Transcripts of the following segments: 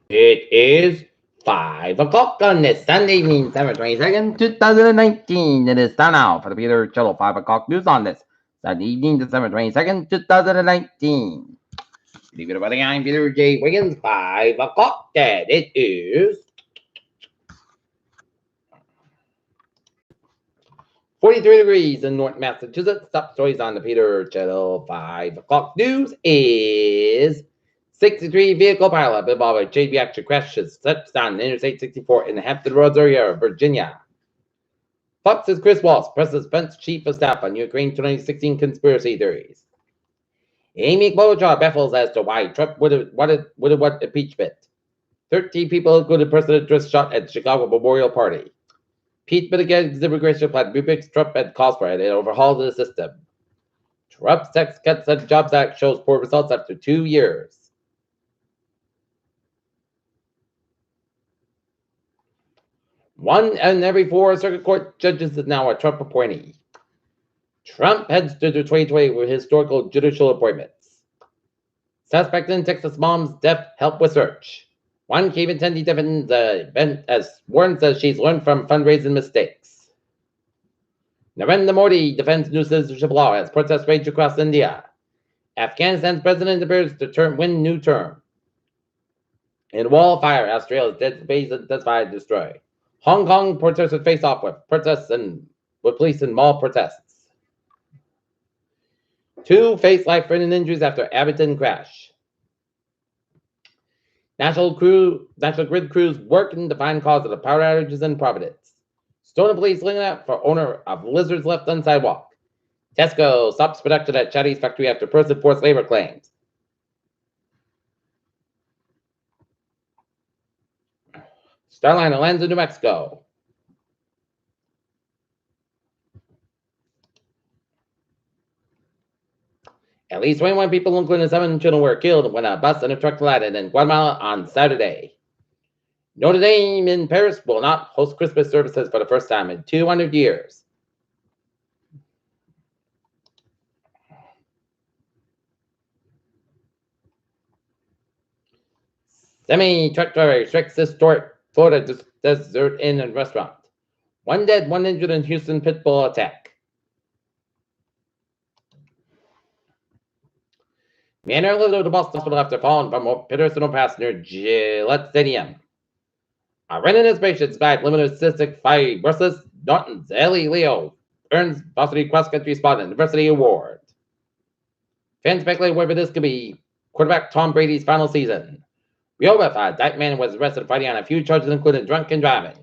It is 5 o'clock on this Sunday evening, December 22nd, 2019. It is time now for the Peter Channel 5 o'clock news on this Sunday evening, December 22nd, 2019. Good evening, everybody. I'm Peter J. Wiggins. 5 o'clock, and it is 43 degrees in North Massachusetts. Top stories on the Peter Channel 5 o'clock news is 63 vehicle pileup involving JB actually crashes touchdown on Interstate 64 in the Hampton Roads area of Virginia. Fox's Chris Walsh presses Pence chief of staff on Ukraine 2016 conspiracy theories. Amy Klobuchar baffles as to why Trump would have wanted impeachment. 13 people, including President Trump, shot at Chicago Memorial Party. Impeachment against immigration plan rebukes Trump and calls for an overhaul of the system. Trump's Tax Cuts and Jobs Act shows poor results after 2 years. One in every 4 circuit court judges is now a Trump appointee. Trump heads to 2020 with historical judicial appointments. Suspect in Texas mom's death help with search. One cave attendee defends the event as Warren says she's learned from fundraising mistakes. Narendra Modi defends new citizenship law as protests rage across India. Afghanistan's president appears to win new term. In wall fire, Australia's dead space intensified and destroyed. Hong Kong protesters face off with police in mall protests. 2 face life-threatening injuries after Abington crash. National Grid crews working to find cause of the power outages in Providence. Stone police looking out for owner of lizards left on sidewalk. Tesco stops production at Chinese factory after person forced labor claims. Starliner lands in New Mexico. At least 21 people, including 7 children, were killed when a bus and a truck collided in Guatemala on Saturday. Notre Dame in Paris will not host Christmas services for the first time in 200 years. Semi-truck driver strikes historic Florida desert inn and restaurant. 1 dead, 1 injured in Houston pit bull attack. Man early to the Boston hospital after falling from a Peterson pass near Gillette Stadium. A retina patient survived limited cystic fibrosis. Norton's Ellie Leo earns varsity cross-country spot in the Diversity Award. Fans speculate whether this could be quarterback Tom Brady's final season. Rehoboth, a dyke man was arrested Friday on a few charges, including drunken driving.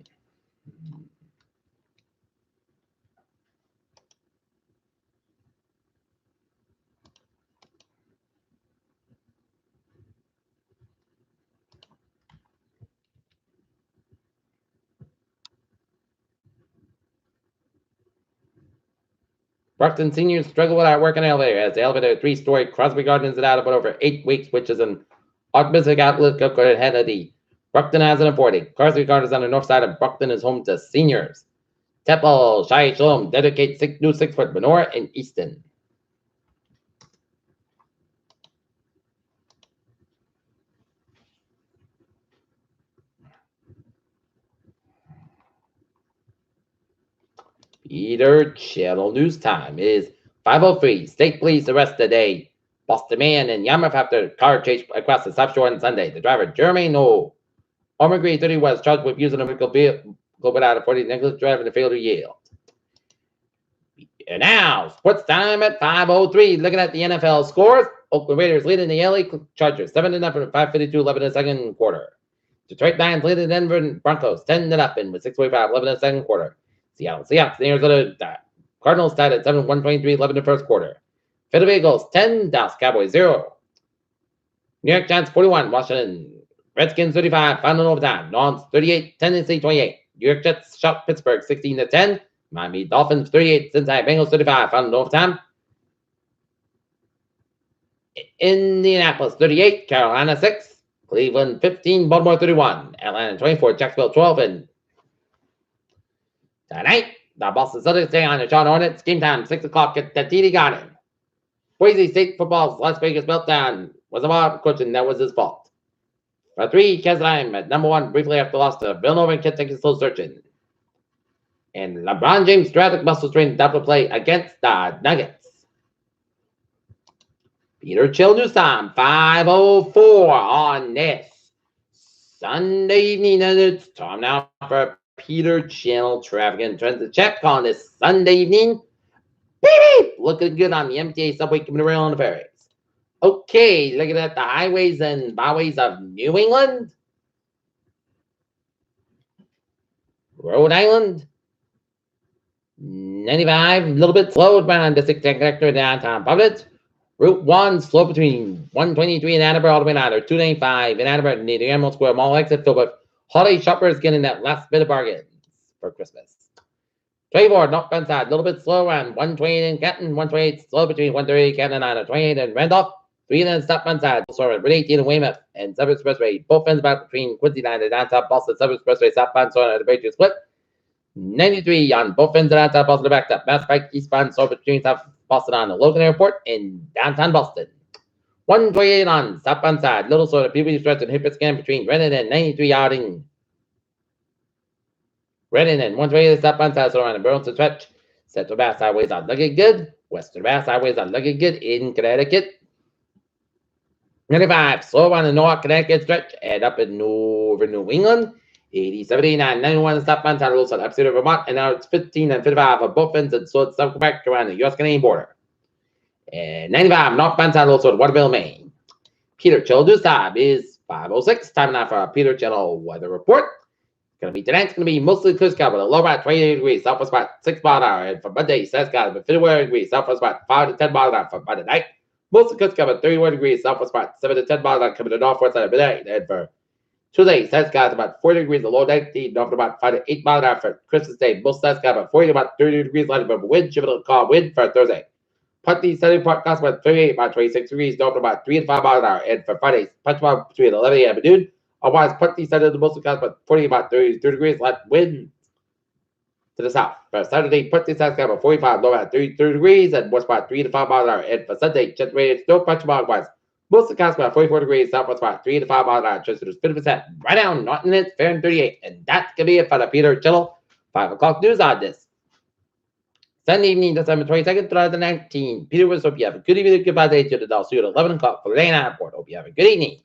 Brockton seniors struggle without working elevator as the elevator 3-story Crosby Gardens is out about over 8 weeks, which is an optimistic outlook ahead of the Brockton hasn't afforded. Crosby Gardens on the north side of Brockton is home to seniors. Temple Shai Shalom dedicates new 6-foot menorah in Easton. Peter Channel News Time is 5:03. State police arrest today Boston man in Yarmouth after car chase across the South Shore on Sunday. The driver, Jeremy No Omagri 30, was charged with using a vehicle without authority, negligent driving, and failed to yield. And now, sports time at 5:03. Looking at the NFL scores, Oakland Raiders leading the LA Chargers 7-0 5:52 11 in the second quarter. Detroit Lions leading the Denver Broncos 10-0 with 6:45 11 in the second quarter. Seattle Seahawks, the Arizona Cardinals tied at 7-1 11 in the first quarter. Philadelphia Eagles 10, Dallas Cowboys 0. New York Giants 41, Washington Redskins 35, final overtime. Nons 38, Tennessee 28. New York Jets shot Pittsburgh 16-10. Miami Dolphins 38, Cincinnati Bengals 35, final overtime. Indianapolis 38, Carolina 6. Cleveland 15, Baltimore 31. Atlanta 24, Jacksonville 12, and tonight, the Boston Celtics take on the Charlotte Hornets. Game time, 6 o'clock at the TD Garden. Boise State football's Las Vegas meltdown was about coaching. That was his fault. For 3, Kesheim at number 1, briefly after loss to Villanova and Kentucky still searching. And LeBron James Strategic Muscle Strain double play against the Nuggets. Peter Chill News Time, 5:04 on this Sunday evening, and it's time now for Peter Channel Traffic and Transit Check on this Sunday evening. Beep, looking good on the MTA subway commuter rail on the ferries. Okay, looking at the highways and byways of New England, Rhode Island, 95, a little bit slowed down the 610 connector downtown Providence. Route 1, slow between 123 and Attleboro all the way down to 295 in Attleboro near the Emerald Square Mall exit filled with holiday shoppers getting that last bit of bargains for Christmas. 24, northbound side, a little bit slow around 128 in Canton, 128 slow between 130 Canton and 28 and Randolph. 3 then southbound side, slow at 18 in Weymouth and Suburb Expressway, both ends back between Quincy 9 and downtown Boston Suburb Expressway, southbound slow at the Patriot Split. 93 on both ends of downtown Boston backed up. Mass Pike eastbound slow between South Boston on the Logan Airport in downtown Boston. 128 on southbound side, little slow at Peabody Stretch and Hipper Scan between Renan and 93 outing. Renan and 128 southbound side, so around the Burlington Stretch. Central Mass highways are looking good. Western Mass highways are looking good in Connecticut. 95, slow on the North Connecticut stretch and up in Northern New England. 80, 79, 91 southbound side, also up to Vermont, and now it's 15 and 55 of both ends and so it's South Quebec around the US Canadian border. And 95 northbound side, also at Waterville, Maine. Peter Children's time is 5:06. Time now for our Peter Channel weather report. It's going to be tonight, it's going to be mostly clear sky with a low about 28 degrees, southwest about 6 miles an hour. And for Monday, says sky with 51 degrees, southwest about 5 to 10 miles an hour for Monday night. Mostly clear sky with 31 degrees, southwest about 7 to 10 miles an hour coming to northwest side of midnight. And for Tuesday, says sky about 40 degrees, the low 19, north about 5 to 8 miles an hour for Christmas Day. Most says sky about 40 to about 30 degrees, light above wind, shift a calm wind for Thursday. Partly sunny part cost about 38, about 26 degrees, north about 3 to 5 miles an hour. And for Friday, punch about between 11 a.m. and noon. Otherwise, partly sunny, the mostly cost about 40, about 32 degrees, light wind to the south. For Saturday, partly sunny, about 45, low about 33 degrees, and west about 3 to 5 miles an hour. And for Sunday, just rated snow, punch about otherwise. Mostly cost about 44 degrees, southwest about 3 to 5 miles an hour. Just to 50%. Right down, not in it, fair and 38. And that's going to be it for the Peter Channel 5 o'clock news on this Sunday evening, December 22nd, 2019. Peter was hope you have a good evening. Goodbye day to the Dal. See you at 11 o'clock for the day night report. Hope you have a good evening.